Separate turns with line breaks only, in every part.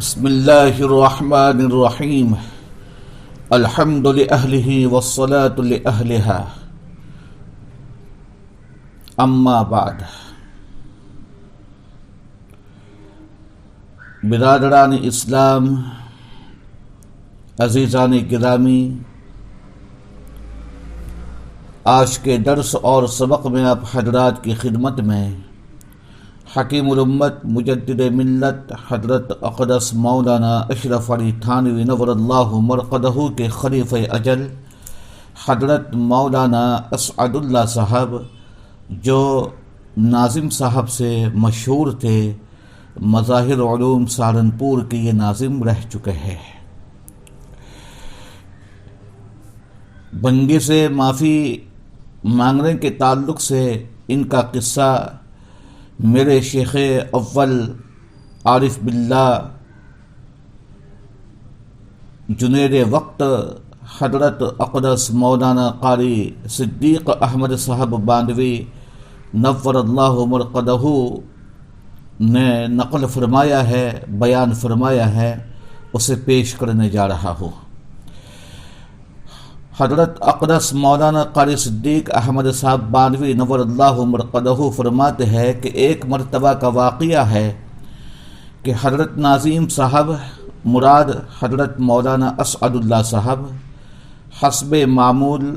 بسم اللہ الرحمن الرحیم الحمد لأہلہ والصلاة لأہلہا اما بعد۔ برادران اسلام، عزیزان گرامی، آج کے درس اور سبق میں آپ حضرات کی خدمت میں حکیم الامت مجدد ملت حضرت اقدس مولانا اشرف علی تھانوی نور اللہ مرقدہ کے خلیفہ اجل حضرت مولانا اسعد اللہ صاحب، جو ناظم صاحب سے مشہور تھے، مظاہر علوم سہارنپور کے یہ ناظم رہ چکے ہیں۔ بنگے سے معافی مانگنے کے تعلق سے ان کا قصہ میرے شیخ اول عارف باللہ جنید وقت حضرت اقدس مولانا قاری صدیق احمد صاحب باندوی نور اللہ مرقدہ نے نقل فرمایا ہے، بیان فرمایا ہے، اسے پیش کرنے جا رہا ہوں۔ حضرت اقدس مولانا قاری صدیق احمد صاحب باندوی نور اللہ مرقدہ فرماتے ہیں کہ ایک مرتبہ کا واقعہ ہے کہ حضرت ناظم صاحب مراد حضرت مولانا اسعد اللہ صاحب حسب معمول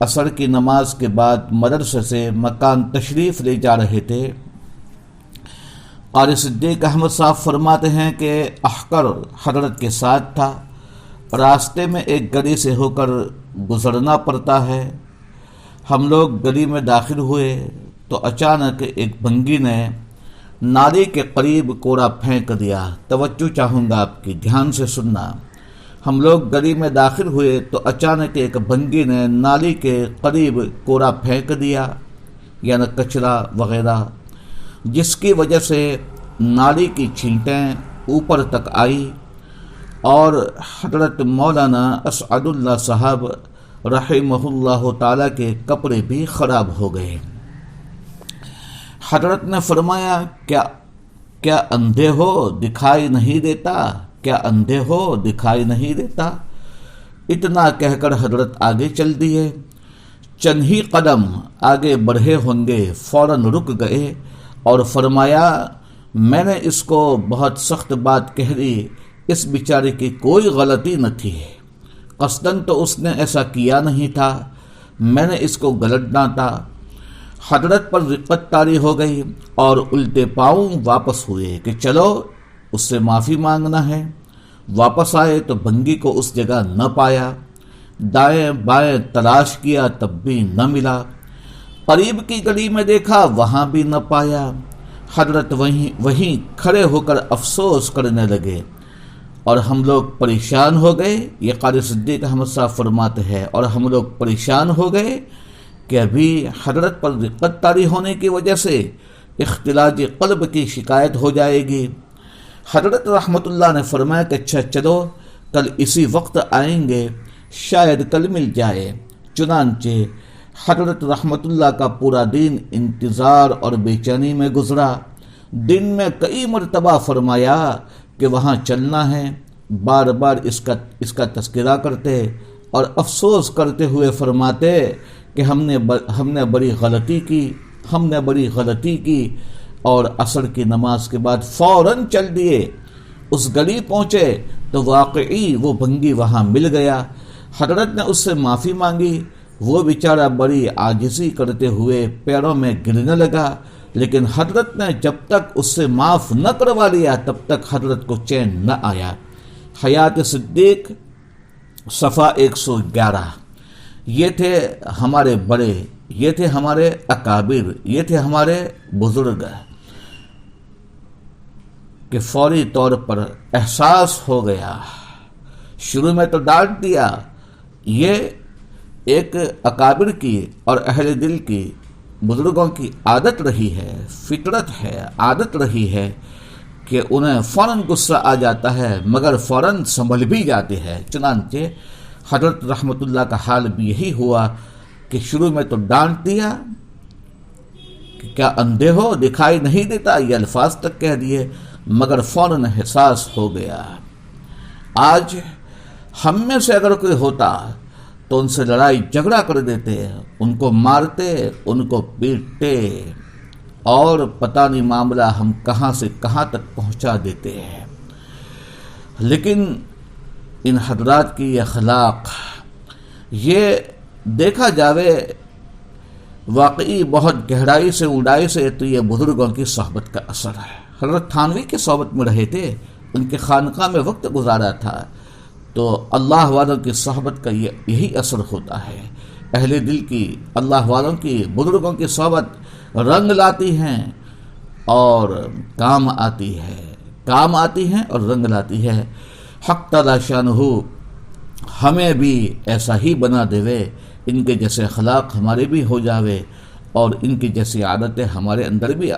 عصر کی نماز کے بعد مدرسے سے مکان تشریف لے جا رہے تھے۔ قاری صدیق احمد صاحب فرماتے ہیں کہ احقر حضرت کے ساتھ تھا۔ راستے میں ایک گلی سے ہو کر گزرنا پڑتا ہے۔ ہم لوگ گلی میں داخل ہوئے تو اچانک ایک بھنگی نے نالی کے قریب کوڑا پھینک دیا۔ توجہ چاہوں گا آپ کی، دھیان سے سننا۔ ہم لوگ گلی میں داخل ہوئے تو اچانک ایک بھنگی نے نالی کے قریب کوڑا پھینک دیا، یعنی کچرا وغیرہ، جس کی وجہ سے نالی کی چھینٹیں اوپر تک آئی اور حضرت مولانا اسعد اللہ صاحب رحمہ اللہ تعالیٰ کے کپڑے بھی خراب ہو گئے۔ حضرت نے فرمایا، کیا اندھے ہو دکھائی نہیں دیتا؟ کیا اندھے ہو دکھائی نہیں دیتا؟ اتنا کہہ کر حضرت آگے چل دیے۔ چند ہی قدم آگے بڑھے ہوں گے، فوراً رک گئے اور فرمایا، میں نے اس کو بہت سخت بات کہہ دی، اس بیچارے کی کوئی غلطی نہ تھی، قصداً تو اس نے ایسا کیا نہیں تھا، میں نے اس کو غلط ڈانٹا۔ حضرت پر رقت طاری ہو گئی اور الٹے پاؤں واپس ہوئے کہ چلو اس سے معافی مانگنا ہے۔ واپس آئے تو بھنگی کو اس جگہ نہ پایا، دائیں بائیں تلاش کیا تب بھی نہ ملا، قریب کی گلی میں دیکھا وہاں بھی نہ پایا۔ حضرت وہیں کھڑے ہو کر افسوس کرنے لگے اور ہم لوگ پریشان ہو گئے۔ یہ قاری صدیق احمد صاحب فرماتے ہیں، اور ہم لوگ پریشان ہو گئے کہ ابھی حضرت پر رقت طاری ہونے کی وجہ سے اختلاج قلب کی شکایت ہو جائے گی۔ حضرت رحمت اللہ نے فرمایا کہ اچھا چلو کل اسی وقت آئیں گے، شاید کل مل جائے۔ چنانچہ حضرت رحمت اللہ کا پورا دن انتظار اور بے چینی میں گزرا۔ دن میں کئی مرتبہ فرمایا کہ وہاں چلنا ہے، بار بار اس کا تذکرہ کرتے اور افسوس کرتے ہوئے فرماتے کہ ہم نے بڑی غلطی کی اور عصر کی نماز کے بعد فوراً چل دیے۔ اس گلی پہنچے تو واقعی وہ بھنگی وہاں مل گیا۔ حضرت نے اس سے معافی مانگی، وہ بیچارہ بڑی عاجزی کرتے ہوئے پیروں میں گرنے لگا، لیکن حضرت نے جب تک اس سے معاف نہ کروا لیا تب تک حضرت کو چین نہ آیا۔ حیات صدیق صفحہ 111۔ یہ تھے ہمارے بڑے، یہ تھے ہمارے اکابر، یہ تھے ہمارے بزرگ کہ فوری طور پر احساس ہو گیا۔ شروع میں تو ڈانٹ دیا۔ یہ ایک اکابر کی اور اہل دل کی، بزرگوں کی عادت رہی ہے، فطرت ہے، عادت رہی ہے کہ انہیں فوراً غصہ آ جاتا ہے مگر فوراً سنبھل بھی جاتے ہیں۔ چنانچہ حضرت رحمت اللہ کا حال بھی یہی ہوا کہ شروع میں تو ڈانٹ دیا کہ کیا اندھے ہو دکھائی نہیں دیتا، یہ الفاظ تک کہہ دیے، مگر فوراً احساس ہو گیا۔ آج ہم میں سے اگر کوئی ہوتا تو ان سے لڑائی جھگڑا کر دیتے، ان کو مارتے، ان کو پیٹتے، اور پتہ نہیں معاملہ ہم کہاں سے کہاں تک پہنچا دیتے ہیں۔ لیکن ان حضرات کی اخلاق، یہ دیکھا جاوے واقعی بہت گہرائی سے اونڈائی سے تو یہ بزرگوں کی صحبت کا اثر ہے۔ حضرت تھانوی کی صحبت میں رہے تھے، ان کے خانقاہ میں وقت گزارا تھا، تو اللہ والوں کی صحبت کا یہی اثر ہوتا ہے۔ اہل دل کی، اللہ والوں کی، بزرگوں کی صحبت رنگ لاتی ہیں اور کام آتی ہے اور رنگ لاتی ہے۔ حق تعالی شانہ ہمیں بھی ایسا ہی بنا دے، ان کے جیسے اخلاق ہمارے بھی ہو جاوے اور ان کی جیسی عادتیں ہمارے اندر بھی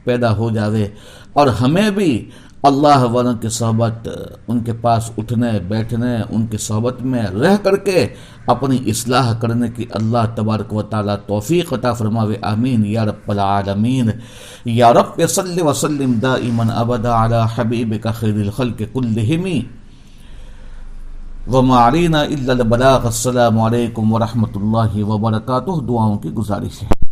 پیدا ہو جاوے، اور ہمیں بھی اللہ والوں کی صحبت، ان کے پاس اٹھنے بیٹھنے، ان کی صحبت میں رہ کر کے اپنی اصلاح کرنے کی اللہ تبارک و تعالی توفیق عطا فرماوے۔ آمین یا رب العالمین۔ یا رب صلی وسلم دائما ابدا علی حبیبک خیر الخلق کلہم وما علینا الا البلاغ۔ السلام علیکم ورحمۃ اللہ وبرکاتہ۔ دعاؤں کی گزارش ہے۔